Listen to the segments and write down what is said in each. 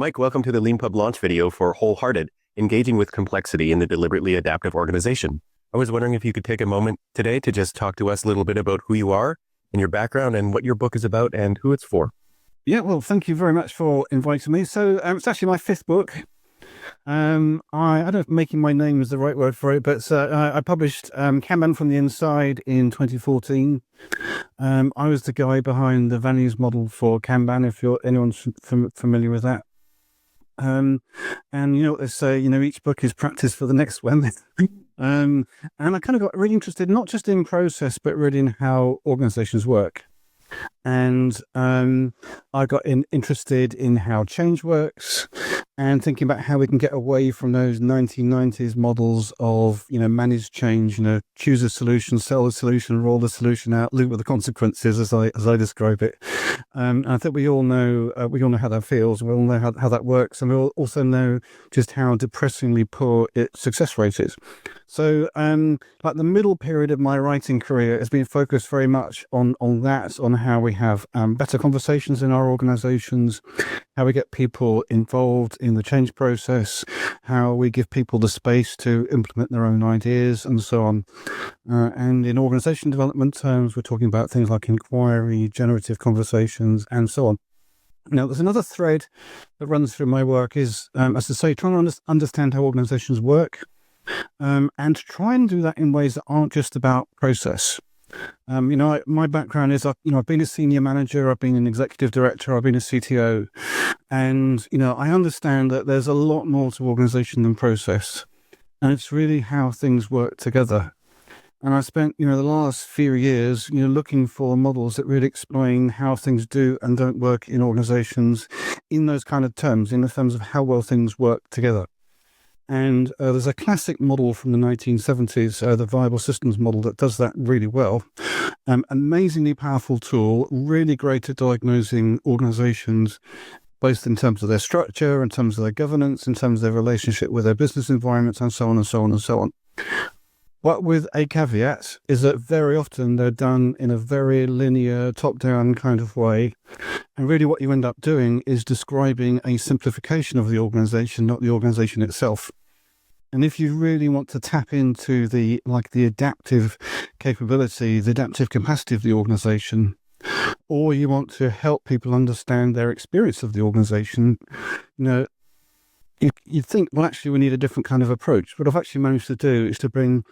Mike, welcome to the Leanpub launch video for Wholehearted, Engaging with Complexity in the Deliberately Adaptive Organization. I was wondering if you could take a moment today to just talk to us a little bit about who you are and your background and what your book is about and who it's for. Yeah, well, thank you very much for inviting me. So it's actually my fifth book. I don't know if making my name is the right word for it, but I published Kanban from the Inside in 2014. I was the guy behind the values model for Kanban, if anyone's familiar with that. And you know what they say, each book is practice for the next one. And I kind of got really interested, not just in process, but really in how organizations work. And I got interested in how change works and thinking about how we can get away from those 1990s models of, manage change, choose a solution, sell the solution, roll the solution out, live with the consequences as I describe it. And I think we all know how that feels. We all know how that works. And we all also know just how depressingly poor its success rate is. So like the middle period of my writing career has been focused very much on how we have better conversations in our organizations, how we get people involved in the change process, how we give people the space to implement their own ideas, and so on. And in organization development terms, we're talking about things like inquiry, generative conversations, and so on. Now, there's another thread that runs through my work is, as I say, trying to understand how organizations work, and to try and do that in ways that aren't just about process. My background is, I've been a senior manager, I've been an executive director, I've been a CTO, and, I understand that there's a lot more to organization than process, and it's really how things work together. And I spent, the last few years, looking for models that really explain how things do and don't work in organizations in those kind of terms, in the terms of how well things work together. And there's a classic model from the 1970s, the viable systems model, that does that really well. Amazingly powerful tool, really great at diagnosing organizations, both in terms of their structure, in terms of their governance, in terms of their relationship with their business environments, and so on and so on and so on. But with a caveat is that very often they're done in a very linear, top-down kind of way. And really what you end up doing is describing a simplification of the organization, not the organization itself. And if you really want to tap into the adaptive capability, the adaptive capacity of the organization, or you want to help people understand their experience of the organization, you'd think, well, actually, we need a different kind of approach. What I've actually managed to do is to bring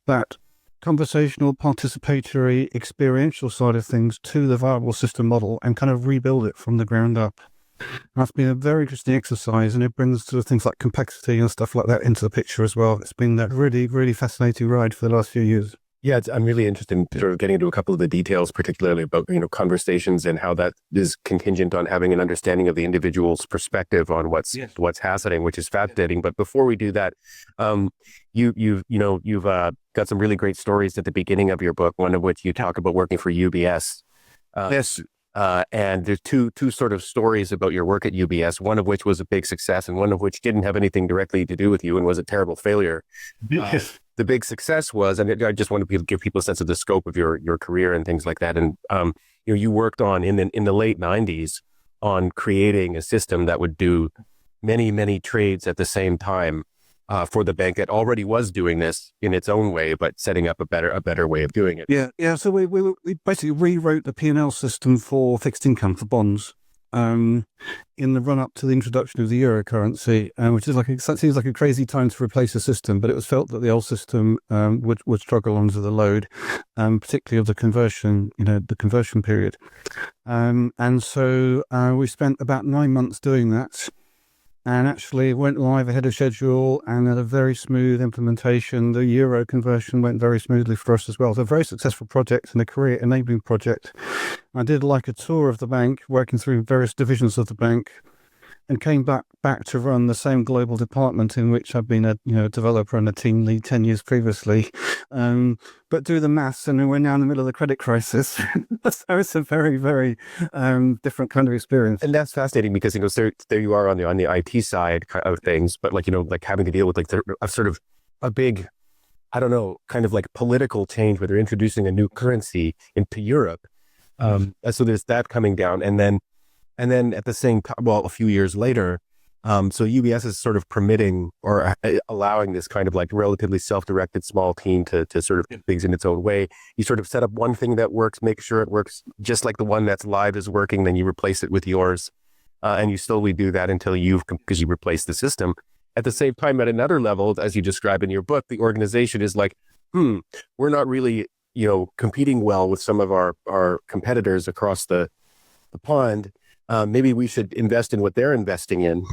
that conversational, participatory, experiential side of things to the viable system model and kind of rebuild it from the ground up. That's been a very interesting exercise, and it brings sort of things like complexity and stuff like that into the picture as well. It's been that really, really fascinating ride for the last few years. Yeah, I'm really interested in sort of getting into a couple of the details, particularly about, conversations and how that is contingent on having an understanding of the individual's perspective on what's happening, which is fascinating. But before we do that, you've got some really great stories at the beginning of your book, one of which you talk about working for UBS. Yes. And there's two sort of stories about your work at UBS, one of which was a big success and one of which didn't have anything directly to do with you and was a terrible failure. Yes. The big success was, and I just want to give people a sense of the scope of your career and things like that. And, you worked on in the late 90s on creating a system that would do many, many trades at the same time for the bank that already was doing this in its own way, but setting up a better way of doing it. Yeah. So we basically rewrote the P&L system for fixed income, for bonds, in the run-up to the introduction of the euro currency, which is seems like a crazy time to replace a system, but it was felt that the old system would struggle under the load, particularly of the conversion period. And so we spent about 9 months doing that, and actually went live ahead of schedule and had a very smooth implementation. The euro conversion went very smoothly for us as well. So a very successful project and a career enabling project. I did a tour of the bank, working through various divisions of the bank, and came back to run the same global department in which I've been a developer and a team lead 10 years previously. But do the maths, and we're now in the middle of the credit crisis. So it's a very, very different kind of experience. And that's fascinating because there you are on the IT side of things, but having to deal with a sort of a big, I don't know, kind of like political change where they're introducing a new currency into Europe. So there's that coming down, and then at the same time, well, a few years later, So UBS is sort of permitting or allowing this kind of like relatively self-directed small team to sort of do things in its own way. You sort of set up one thing that works, make sure it works just like the one that's live is working, then you replace it with yours. And you slowly do that until because you replace the system. At the same time, at another level, as you describe in your book, the organization is like, we're not really, competing well with some of our competitors across the pond. Maybe we should invest in what they're investing in,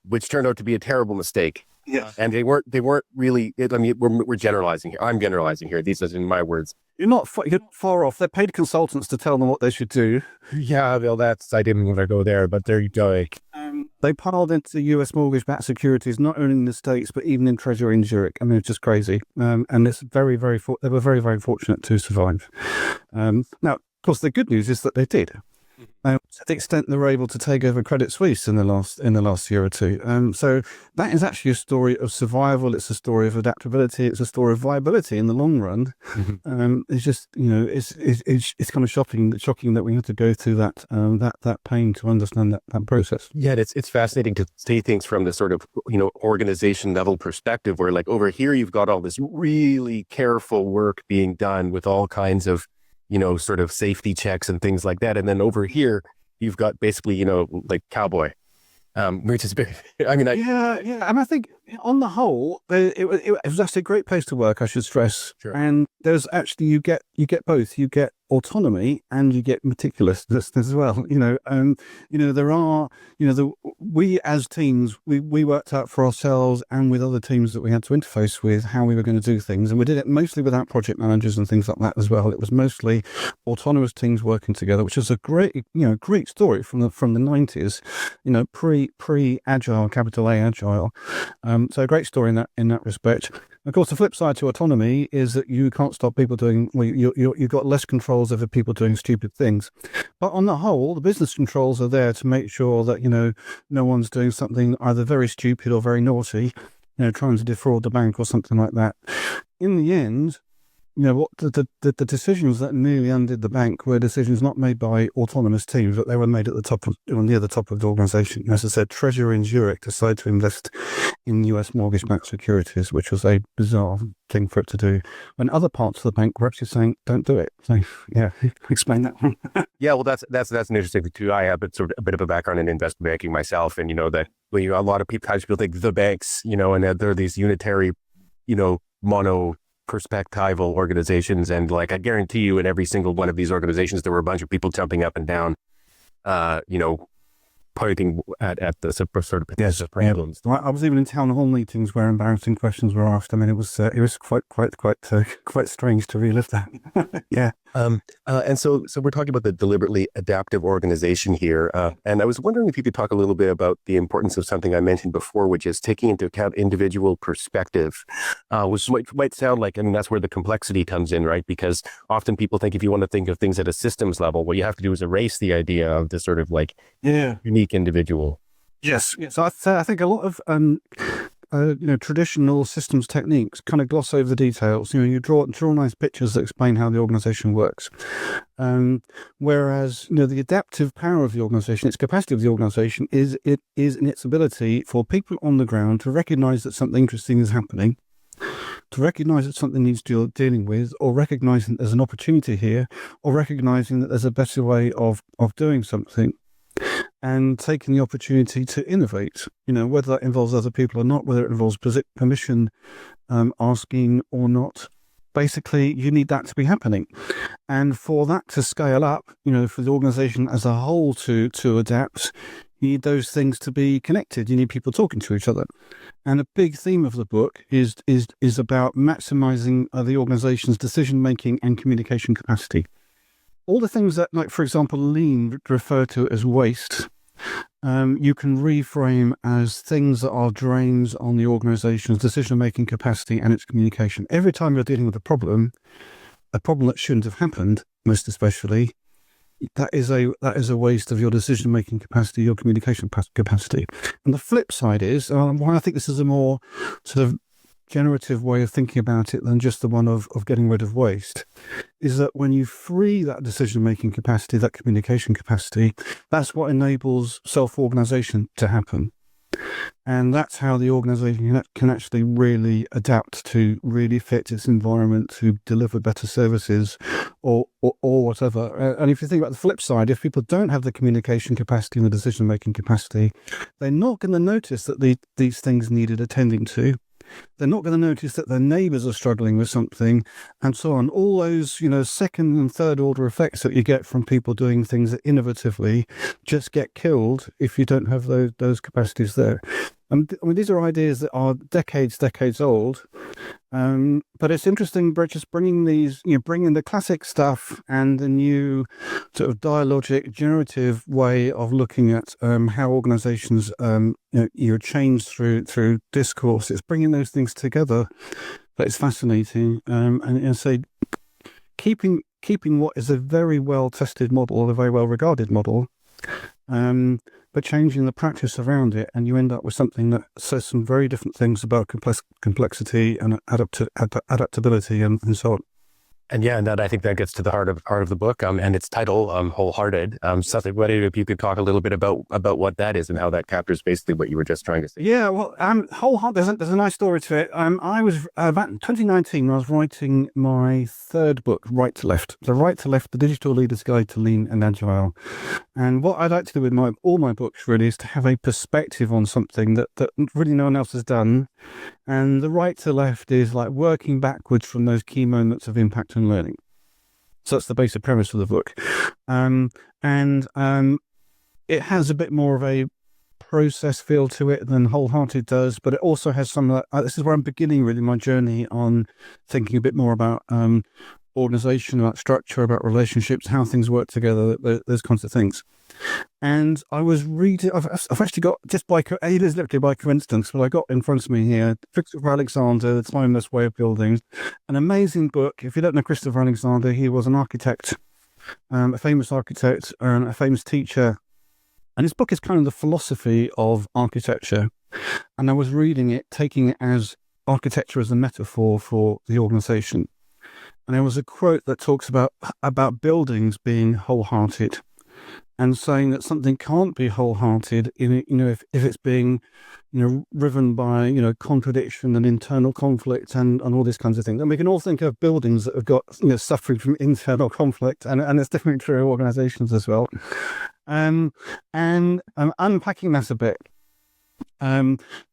which turned out to be a terrible mistake. Yeah. And they weren't really, we're generalizing here. I'm generalizing here. These are in my words. You're far off. They're paid consultants to tell them what they should do. Yeah, well, I didn't want to go there, but there you go. They piled into US mortgage-backed securities, not only in the States, but even in Treasury in Zurich. I mean, it's just crazy. And it's they were very, very fortunate to survive. Now, of course, the good news is that they did. To the extent they were able to take over Credit Suisse in the last year or two. So that is actually a story of survival. It's a story of adaptability. It's a story of viability in the long run. It's just, it's kind of shocking that we had to go through that pain to understand that process. Yeah, it's fascinating to see things from the sort of, organization level perspective where like over here, you've got all this really careful work being done with all kinds of sort of safety checks and things like that. And then over here, you've got basically, like cowboy, which is very, Yeah. And I think on the whole, it was actually a great place to work, I should stress. Sure. And there's actually, you get both. You get autonomy and you get meticulousness as well. There are, we as teams, we worked out for ourselves and with other teams that we had to interface with how we were going to do things. And we did it mostly without project managers and things like that as well. It was mostly autonomous teams working together, which is a great story from the 90s, pre-agile, capital A agile. So a great story in that respect. Of course, the flip side to autonomy is that you can't stop people doing, you've got less controls over people doing stupid things. But on the whole, the business controls are there to make sure that, no one's doing something either very stupid or very naughty, trying to defraud the bank or something like that. In the end, what the decisions that nearly undid the bank were decisions not made by autonomous teams, but they were made at the top of, near the top of the organization. As I said, Treasury in Zurich decided to invest in US mortgage-backed securities, which was a bizarre thing for it to do, when other parts of the bank were actually saying, don't do it. So, yeah, explain that one. Yeah, well, that's an interesting thing too. I have a bit of a background in investment banking myself, and that when a lot of people think the banks, and they're these unitary, mono perspectival organizations, and like I guarantee you, in every single one of these organizations, there were a bunch of people jumping up and down, pointing at the sort of problems. I was even in town hall meetings where embarrassing questions were asked. I mean, it was quite strange to relive that. Yeah. And so we're talking about the deliberately adaptive organization here. And I was wondering if you could talk a little bit about the importance of something I mentioned before, which is taking into account individual perspective, which might sound like, that's where the complexity comes in, right? Because often people think if you want to think of things at a systems level, what you have to do is erase the idea of the sort of like unique individual. Yes. So I think a lot of traditional systems techniques kind of gloss over the details. You draw nice pictures that explain how the organization works. Whereas, the adaptive power of the organization, its capacity of the organization is in its ability for people on the ground to recognize that something interesting is happening, to recognize that something needs dealing with, or recognizing that there's an opportunity here, or recognizing that there's a better way of doing something, and taking the opportunity to innovate, whether that involves other people or not, whether it involves permission asking or not. Basically, you need that to be happening. And for that to scale up, for the organization as a whole to adapt, you need those things to be connected. You need people talking to each other. And a big theme of the book is about maximizing the organization's decision-making and communication capacity. All the things that, like, for example, Lean refer to as waste, you can reframe as things that are drains on the organization's decision-making capacity and its communication. Every time you're dealing with a problem that shouldn't have happened, most especially, that is a waste of your decision-making capacity, your communication capacity. And the flip side is, why I think this is a more sort of generative way of thinking about it than just the one of getting rid of waste, is that when you free that decision-making capacity, that communication capacity, that's what enables self-organization to happen. And that's how the organization can actually really adapt to really fit its environment to deliver better services or whatever. And if you think about the flip side, if people don't have the communication capacity and the decision-making capacity, they're not going to notice that these things needed attending to. They're not going to notice that their neighbours are struggling with something, and so on. All those, second and third order effects that you get from people doing things innovatively just get killed if you don't have those capacities there. These are ideas that are decades old. But it's interesting, just bringing bringing the classic stuff and the new sort of dialogic, generative way of looking at how organizations change through discourse. It's bringing those things together that is fascinating. And say keeping what is a very well tested model, a very well regarded model, but changing the practice around it, and you end up with something that says some very different things about complexity and adaptability and so on. And that I think that gets to the heart of the book, and its title, Wholehearted. Seth, if you could talk a little bit about what that is and how that captures basically what you were just trying to say. Yeah, well, Wholehearted. There's a nice story to it. I was back in 2019 when I was writing my third book, Right to Left, the Digital Leader's Guide to Lean and Agile. And what I'd like to do with all my books really is to have a perspective on something that really no one else has done. And the right to left is like working backwards from those key moments of impact and learning. So that's the basic premise of the book. It has a bit more of a process feel to it than Wholehearted does, but it also has some of that. This is where I'm beginning really my journey on thinking a bit more about organization, about structure, about relationships, how things work together, those kinds of things. And I was reading, I've actually got, just it is literally by coincidence, but I got in front of me here, Christopher Alexander, The Timeless Way of Building, an amazing book. If you don't know Christopher Alexander, he was an architect, a famous architect and a famous teacher. And his book is kind of the philosophy of architecture. And I was reading it, taking it as architecture as a metaphor for the organization. And there was a quote that talks about buildings being wholehearted, and saying that something can't be wholehearted if it's being riven by contradiction and internal conflict and all these kinds of things. And we can all think of buildings that have got suffering from internal conflict, and it's definitely true of organizations as well. And unpacking that a bit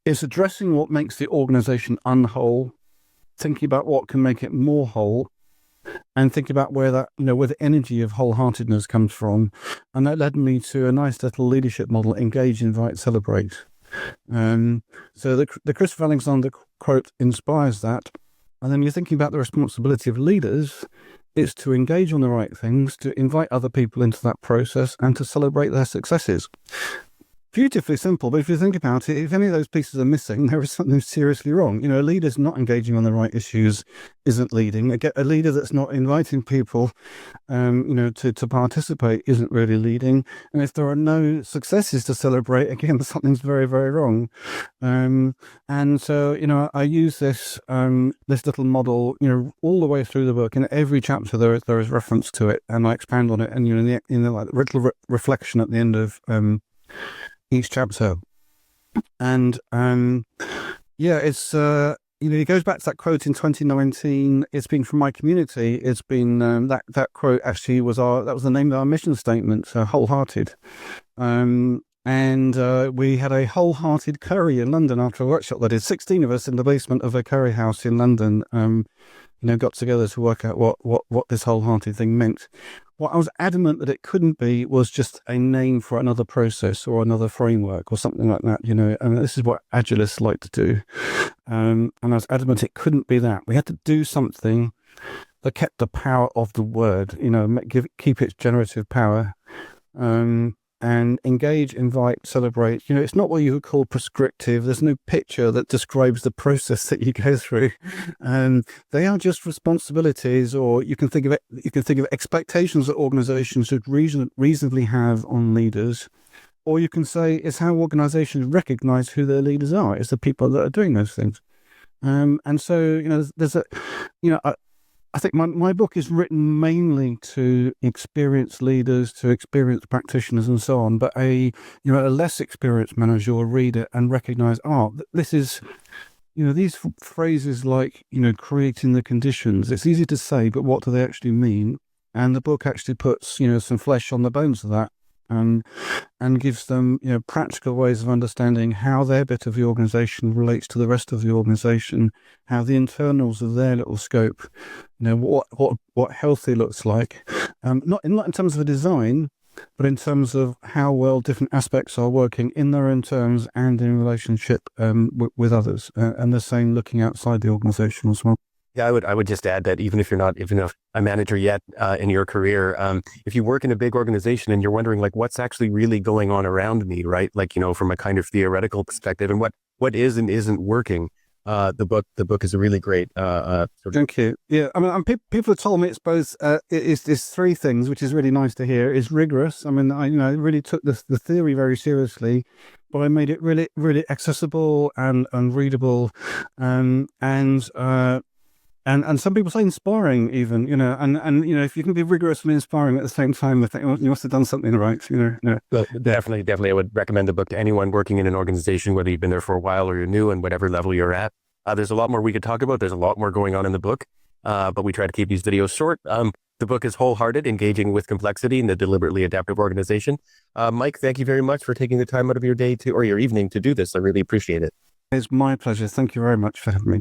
is addressing what makes the organization unwhole, thinking about what can make it more whole, and think about where the energy of wholeheartedness comes from. And that led me to a nice little leadership model: engage, invite, celebrate. So the Christopher Alexander quote inspires that. And then you're thinking about the responsibility of leaders is to engage on the right things, to invite other people into that process, and to celebrate their successes. Beautifully simple, but if you think about it, if any of those pieces are missing, there is something seriously wrong. A leader's not engaging on the right issues isn't leading. A leader that's not inviting people, to participate isn't really leading. And if there are no successes to celebrate, again, something's very, very wrong. And so, I use this little model, all the way through the book. In every chapter, there is reference to it, and I expand on it. And in the little reflection at the end of each chapter. And it's it goes back to that quote in 2019. It's been from my community. It's been that quote actually was the name of our mission statement, Wholehearted. And we had a wholehearted curry in London after a workshop that did 16 of us in the basement of a curry house in London. Got together to work out what this wholehearted thing meant. What I was adamant that it couldn't be was just a name for another process or another framework or something like that, and this is what Agilists like to do. And I was adamant it couldn't be that. We had to do something that kept the power of the word, keep its generative power. And engage, invite, celebrate. It's not what you would call prescriptive. There's no picture that describes the process that you go through. They are just responsibilities, or you can think of it. You can think of expectations that organisations should reasonably have on leaders, or you can say it's how organisations recognise who their leaders are. It's the people that are doing those things. And so there's I think my book is written mainly to experienced leaders, to experienced practitioners, and so on. But a less experienced manager will read it and recognise, this is, these phrases like creating the conditions. It's easy to say, but what do they actually mean? And the book actually puts some flesh on the bones of that, and gives them practical ways of understanding how their bit of the organisation relates to the rest of the organisation, how the internals of their little scope, what healthy looks like, not in terms of the design, but in terms of how well different aspects are working in their own terms and in relationship with others, and the same looking outside the organisation as well. Yeah, I would just add that even if you're not a manager yet in your career, if you work in a big organization and you're wondering like what's actually really going on around me, right? Like from a kind of theoretical perspective, and what is and isn't working. The book is a really great. Thank you. Yeah, I mean, people have told me it's both. It's three things, which is really nice to hear. It's rigorous. I mean, I really took the theory very seriously, but I made it really really accessible and readable, and some people say inspiring even, and if you can be rigorous and inspiring at the same time, I think you must have done something right, Well, definitely, I would recommend the book to anyone working in an organization, whether you've been there for a while or you're new, and whatever level you're at. There's a lot more we could talk about. There's a lot more going on in the book, but we try to keep these videos short. The book is Wholehearted, Engaging with Complexity in the Deliberately Adaptive Organization. Mike, thank you very much for taking the time out of your day or your evening to do this. I really appreciate it. It's my pleasure. Thank you very much for having me.